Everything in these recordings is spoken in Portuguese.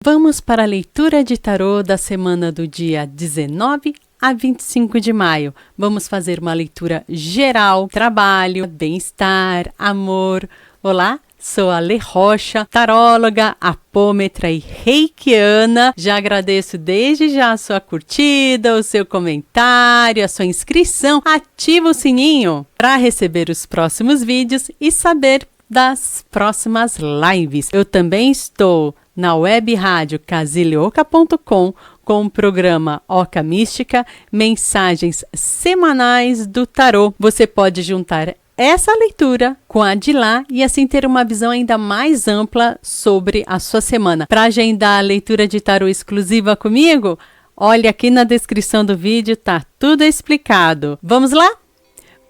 Vamos para a leitura de tarô da semana do dia 19 a 25 de maio. Vamos fazer uma leitura geral, trabalho, bem-estar, amor. Olá, sou a Lê Rocha, taróloga, apômetra e reikiana. Já agradeço desde já a sua curtida, o seu comentário, a sua inscrição. Ativa o sininho para receber os próximos vídeos e saber das próximas lives. Eu também estou na web rádio casilioca.com com o programa Oca Mística, mensagens semanais do tarô. Você pode juntar essa leitura com a de lá e assim ter uma visão ainda mais ampla sobre a sua semana. Para agendar a leitura de tarô exclusiva comigo, olha aqui na descrição do vídeo, tá tudo explicado. Vamos lá?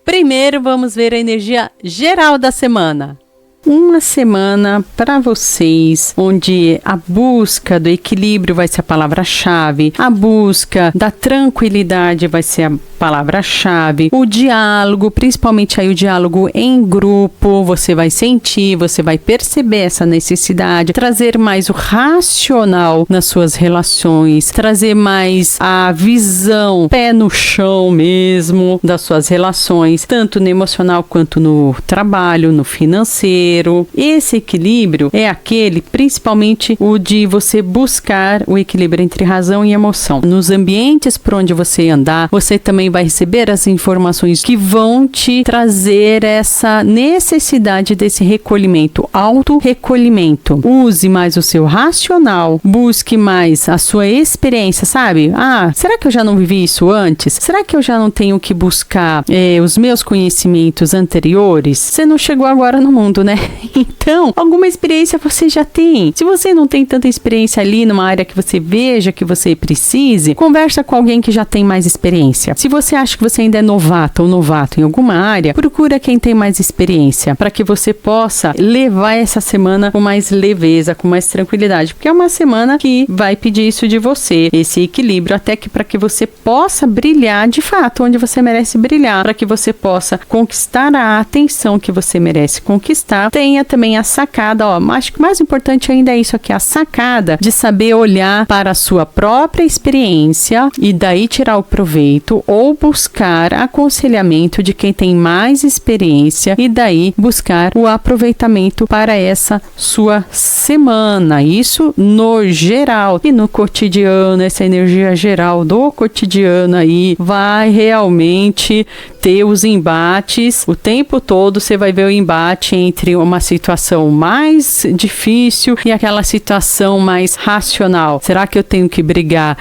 Primeiro vamos ver a energia geral da semana. Uma semana para vocês, onde a busca do equilíbrio vai ser a palavra-chave, a busca da tranquilidade vai ser a palavra-chave, o diálogo, principalmente aí o diálogo em grupo, você vai sentir, você vai perceber essa necessidade, trazer mais o racional nas suas relações, trazer mais a visão, pé no chão mesmo das suas relações, tanto no emocional quanto no trabalho, no financeiro. Esse equilíbrio é aquele, principalmente o de você buscar o equilíbrio entre razão e emoção. Nos ambientes por onde você andar, você também vai receber as informações que vão te trazer essa necessidade desse recolhimento, auto-recolhimento. Use mais o seu racional, busque mais a sua experiência, sabe? Será que eu já não vivi isso antes? Será que eu já não tenho que buscar os meus conhecimentos anteriores? Você não chegou agora no mundo, né? Então, alguma experiência você já tem. Se você não tem tanta experiência ali numa área que você veja que você precise, conversa com alguém que já tem mais experiência. Se você acha que você ainda é novata ou novato em alguma área, procura quem tem mais experiência, para que você possa levar essa semana com mais leveza, com mais tranquilidade, porque é uma semana que vai pedir isso de você, esse equilíbrio, até que para que você possa brilhar de fato onde você merece brilhar, para que você possa conquistar a atenção que você merece conquistar. Tenha também a sacada, acho que o mais importante ainda é isso aqui, a sacada de saber olhar para a sua própria experiência e daí tirar o proveito ou buscar aconselhamento de quem tem mais experiência e daí buscar o aproveitamento para essa sua semana. Isso no geral e no cotidiano, essa energia geral do cotidiano aí vai realmente ter os embates o tempo todo. Você vai ver o embate entre uma situação mais difícil e aquela situação mais racional. Será que eu tenho que brigar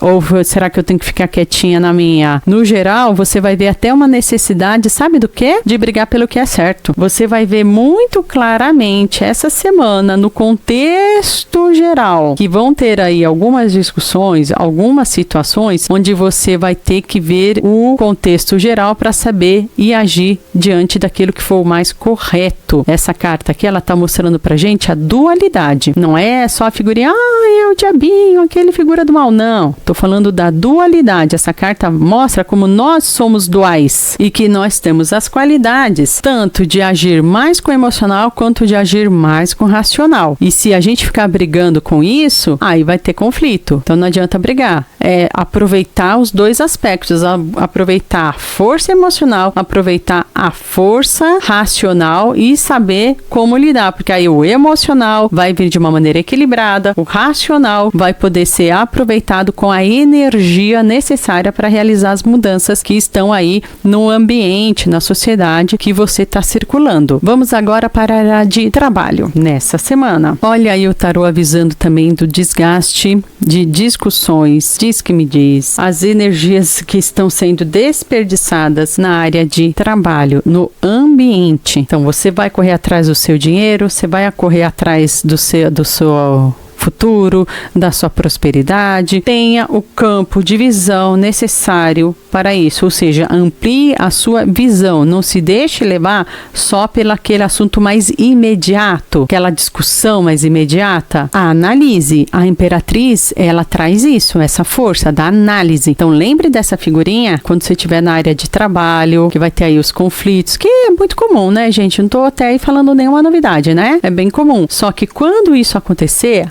ou será que eu tenho que ficar quietinha na minha? No geral, você vai ver até uma necessidade, sabe do quê? De brigar pelo que é certo. Você vai ver muito claramente essa semana, no contexto geral, que vão ter aí algumas discussões, algumas situações onde você vai ter que ver o contexto geral para saber e agir diante daquilo que for o mais correto. Essa carta aqui, ela tá mostrando pra gente a dualidade. Não é só a figurinha, é o diabinho, aquele figura do mal. Não, tô falando da dualidade. Essa carta mostra como nós somos duais e que nós temos as qualidades tanto de agir mais com o emocional quanto de agir mais com o racional. E se a gente ficar brigando com isso, aí vai ter conflito. Então não adianta brigar. É aproveitar os dois aspectos, aproveitar a força emocional, aproveitar a força racional e saber como lidar, porque aí o emocional vai vir de uma maneira equilibrada, o racional vai poder ser aproveitado com a energia necessária para realizar as mudanças que estão aí no ambiente, na sociedade que você está circulando. Vamos agora para a área de trabalho nessa semana. Olha aí o tarô avisando também do desgaste, de discussões, diz que me diz, as energias que estão sendo desperdiçadas na área de trabalho, no ambiente. Então você vai correr atrás do seu dinheiro, você vai correr atrás do seu futuro, da sua prosperidade. Tenha o campo de visão necessário para isso, ou seja, amplie a sua visão, não se deixe levar só pelo aquele assunto mais imediato, aquela discussão mais imediata. Analise. A Imperatriz, ela traz isso, essa força da análise. Então lembre dessa figurinha quando você estiver na área de trabalho, que vai ter aí os conflitos, que é muito comum, né, gente? Não tô até aí falando nenhuma novidade, né? É bem comum. Só que quando isso acontecer,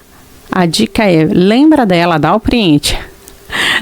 A dica é, lembra dela, dá o print.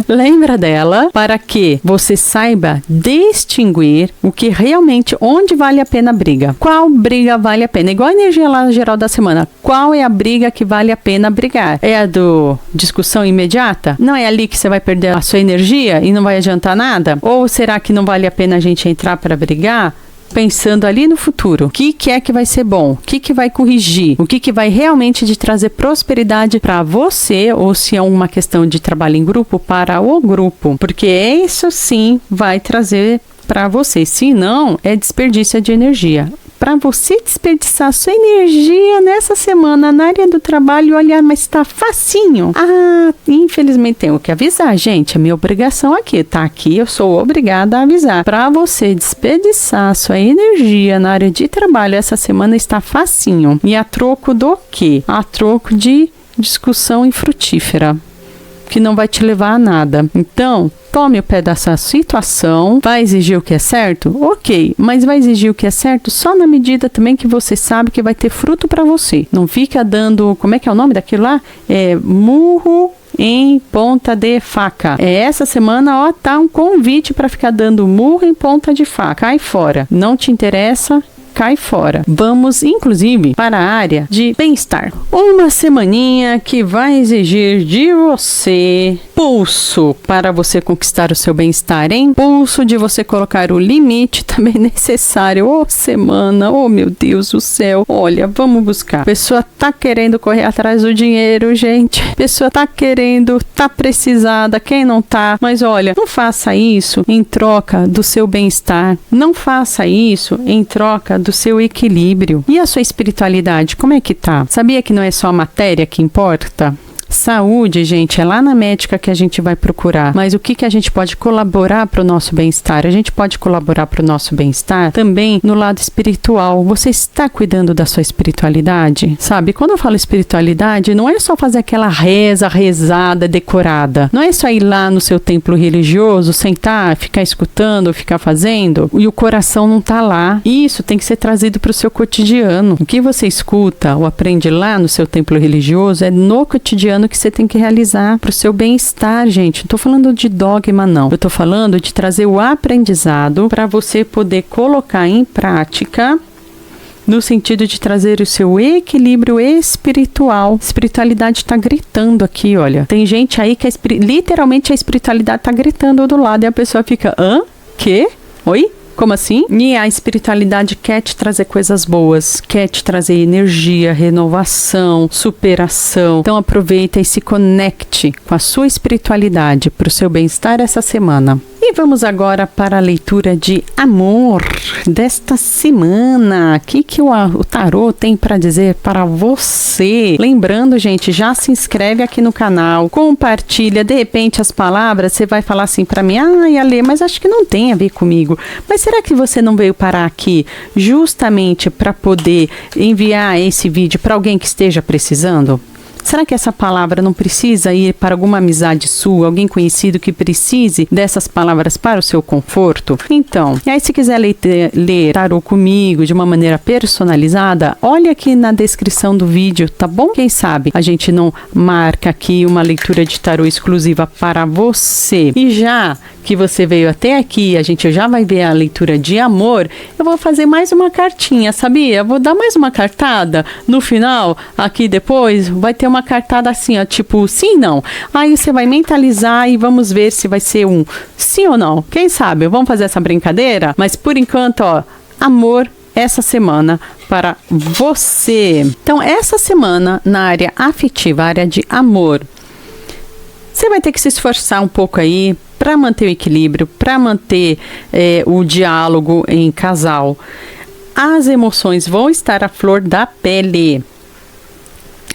Lembra dela para que você saiba distinguir o que realmente, onde vale a pena a briga. Qual briga vale a pena? Igual a energia lá geral da semana. Qual é a briga que vale a pena brigar? É a do discussão imediata? Não é ali que você vai perder a sua energia e não vai adiantar nada? Ou será que não vale a pena a gente entrar para brigar? Pensando ali no futuro, o que é que vai ser bom, o que vai corrigir, o que vai realmente de trazer prosperidade para você, ou se é uma questão de trabalho em grupo, para o grupo, porque isso sim vai trazer para você, se não, é desperdício de energia. Para você desperdiçar sua energia nessa semana na área do trabalho, olha, mas está facinho. Ah, infelizmente tenho que avisar, gente, é minha obrigação aqui, tá aqui, eu sou obrigada a avisar. Para você desperdiçar sua energia na área de trabalho, essa semana está facinho. E a troco do quê? A troco de discussão infrutífera, que não vai te levar a nada. Então, tome o pé dessa situação. Vai exigir o que é certo? Ok, mas vai exigir o que é certo só na medida também que você sabe que vai ter fruto para você. Não fica dando, como é que é o nome daquilo lá? Murro em ponta de faca. Essa semana, ó, tá um convite para ficar dando murro em ponta de faca. Cai fora. Não te interessa? Cai fora. Vamos, inclusive, para a área de bem-estar. Uma semaninha que vai exigir de você pulso para você conquistar o seu bem-estar, hein? Pulso de você colocar o limite também necessário. Ô, semana, oh meu Deus do céu. Olha, vamos buscar. A pessoa tá querendo correr atrás do dinheiro, gente. A pessoa tá querendo, tá precisada, quem não tá? Mas olha, não faça isso em troca do seu bem-estar. Não faça isso em troca do seu equilíbrio. E a sua espiritualidade, como é que tá? Sabia que não é só a matéria que importa? Saúde, gente, é lá na médica que a gente vai procurar. Mas o que a gente pode colaborar para o nosso bem-estar? A gente pode colaborar para o nosso bem-estar também no lado espiritual. Você está cuidando da sua espiritualidade? Sabe, quando eu falo espiritualidade, não é só fazer aquela rezada, decorada. Não é só ir lá no seu templo religioso, sentar, ficar escutando, ficar fazendo, e o coração não tá lá. Isso tem que ser trazido para o seu cotidiano. O que você escuta ou aprende lá no seu templo religioso é no cotidiano que você tem que realizar para o seu bem-estar, gente. Não tô falando de dogma, não. Eu tô falando de trazer o aprendizado para você poder colocar em prática, no sentido de trazer o seu equilíbrio espiritual. A espiritualidade está gritando aqui, olha. Tem gente aí que literalmente a espiritualidade está gritando do lado e a pessoa fica, hã? Quê? Oi? Como assim? E a espiritualidade quer te trazer coisas boas, quer te trazer energia, renovação, superação. Então aproveita e se conecte com a sua espiritualidade para o seu bem-estar essa semana. E vamos agora para a leitura de amor desta semana. O que o tarô tem para dizer para você? Lembrando, gente, já se inscreve aqui no canal, compartilha. De repente as palavras, você vai falar assim para mim, Ale, mas acho que não tem a ver comigo. Mas será que você não veio parar aqui justamente para poder enviar esse vídeo para alguém que esteja precisando? Será que essa palavra não precisa ir para alguma amizade sua, alguém conhecido que precise dessas palavras para o seu conforto? Então, e aí se quiser ler tarô comigo de uma maneira personalizada, olha aqui na descrição do vídeo, tá bom? Quem sabe a gente não marca aqui uma leitura de tarô exclusiva para você. E já que você veio até aqui, a gente já vai ver a leitura de amor, eu vou fazer mais uma cartinha, sabia? Eu vou dar mais uma cartada no final, aqui depois, vai ter uma cartada assim, ó, tipo sim, não. Aí você vai mentalizar e vamos ver se vai ser um sim ou não. Quem sabe? Vamos fazer essa brincadeira? Mas por enquanto, ó, amor essa semana para você. Então, essa semana na área afetiva, área de amor, você vai ter que se esforçar um pouco aí para manter o equilíbrio, para manter o diálogo em casal. As emoções vão estar à flor da pele.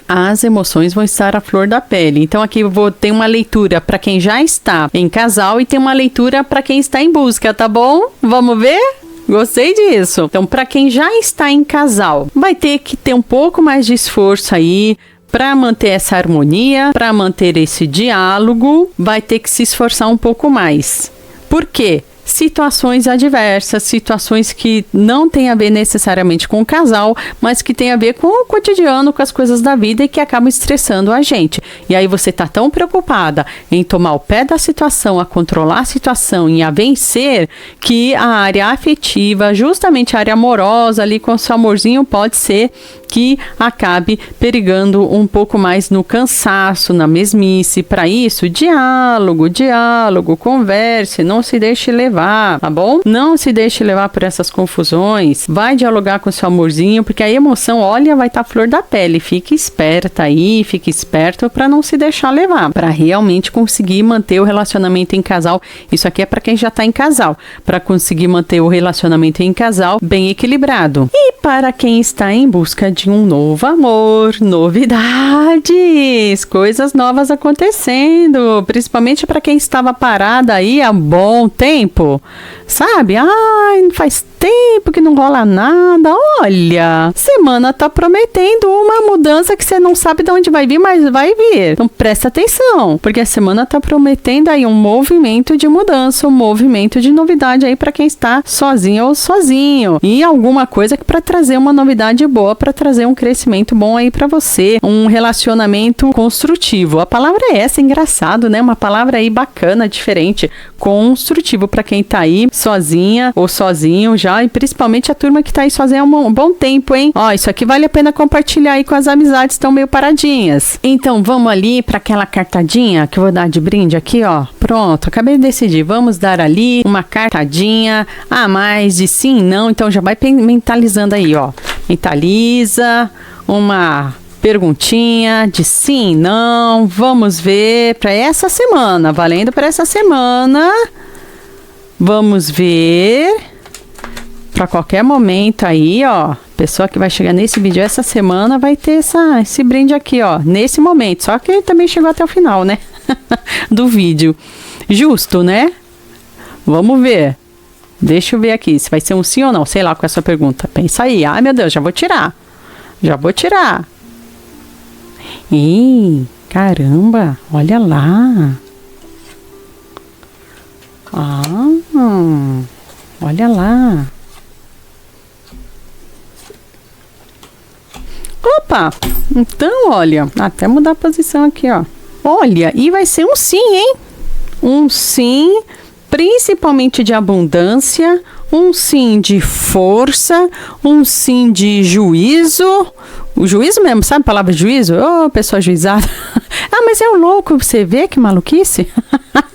As emoções vão estar à flor da pele. Então aqui eu vou ter uma leitura para quem já está em casal e tem uma leitura para quem está em busca, tá bom? Vamos ver? Gostei disso. Então, para quem já está em casal, vai ter que ter um pouco mais de esforço aí para manter essa harmonia, para manter esse diálogo, vai ter que se esforçar um pouco mais. Por quê? situações adversas, situações que não tem a ver necessariamente com o casal, mas que tem a ver com o cotidiano, com as coisas da vida e que acabam estressando a gente. E aí você tá tão preocupada em tomar o pé da situação, a controlar a situação e a vencer, que a área afetiva, justamente a área amorosa ali com o seu amorzinho, pode ser que acabe perigando um pouco mais no cansaço, na mesmice. Para isso, diálogo, converse, não se deixe levar, tá bom? Não se deixe levar por essas confusões. Vai dialogar com seu amorzinho, porque a emoção, olha, vai estar flor da pele. Fique esperta aí, fique esperto para não se deixar levar, para realmente conseguir manter o relacionamento em casal. Isso aqui é para quem já está em casal, para conseguir manter o relacionamento em casal bem equilibrado. E para quem está em busca de um novo amor, novidades, coisas novas acontecendo, principalmente para quem estava parada aí há bom tempo, sabe? Ai, faz tempo que não rola nada. Olha, semana tá prometendo uma mudança que você não sabe de onde vai vir, mas vai vir. Então presta atenção, porque a semana tá prometendo aí um movimento de mudança, um movimento de novidade aí para quem está sozinho ou sozinho. E alguma coisa que para trazer uma novidade boa, para trazer um crescimento bom aí para você, um relacionamento construtivo. A palavra é essa, engraçado, né? Uma palavra aí bacana, diferente, construtivo para quem tá aí sozinha ou sozinho já, e principalmente a turma que tá aí sozinha há um bom tempo, hein? Ó, isso aqui vale a pena compartilhar aí com as amizades que estão meio paradinhas. Então, vamos ali para aquela cartadinha que eu vou dar de brinde aqui, ó. Pronto, acabei de decidir. Vamos dar ali uma cartadinha a mais de sim e não. Então, já vai mentalizando aí, ó. Mentaliza uma perguntinha de sim, não. Vamos ver para essa semana, valendo para essa semana. Vamos ver para qualquer momento aí, ó. Pessoa que vai chegar nesse vídeo essa semana vai ter esse brinde aqui, ó, nesse momento. Só que ele também chegou até o final, né? Do vídeo. Justo, né? Vamos ver. Deixa eu ver aqui se vai ser um sim ou não. Sei lá qual é a sua pergunta. Pensa aí. Ai, meu Deus, já vou tirar. Ih, caramba, olha lá. Olha lá. Opa, então olha, até mudar a posição aqui, ó. Olha, e vai ser um sim, hein? Um sim, principalmente de abundância, um sim de força, um sim de juízo. O juízo mesmo, sabe a palavra juízo? Ô, pessoa juizada. Ah, mas é o louco, você vê que maluquice?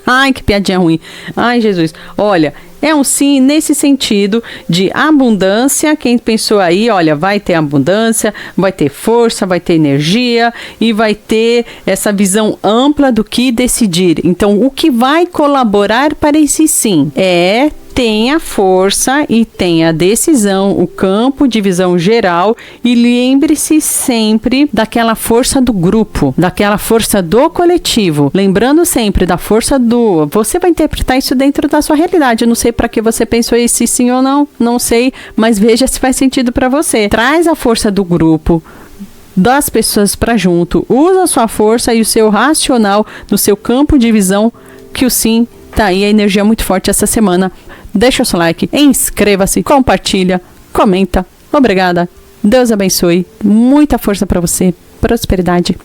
Ai, que piadinha ruim. Ai, Jesus. Olha, é um sim nesse sentido de abundância. Quem pensou aí, olha, vai ter abundância, vai ter força, vai ter energia e vai ter essa visão ampla do que decidir. Então, o que vai colaborar para esse sim é tenha força e tenha decisão, o campo de visão geral, e lembre-se sempre daquela força do grupo, daquela força do coletivo, lembrando sempre da força do... Você vai interpretar isso dentro da sua realidade. Eu não sei para que você pensou esse sim ou não, não sei, mas veja se faz sentido para você. Traz a força do grupo, das pessoas para junto, usa a sua força e o seu racional no seu campo de visão, que o sim tá aí, a energia é muito forte essa semana. Deixa o seu like, inscreva-se, compartilha, comenta. Obrigada. Deus abençoe. Muita força para você. Prosperidade.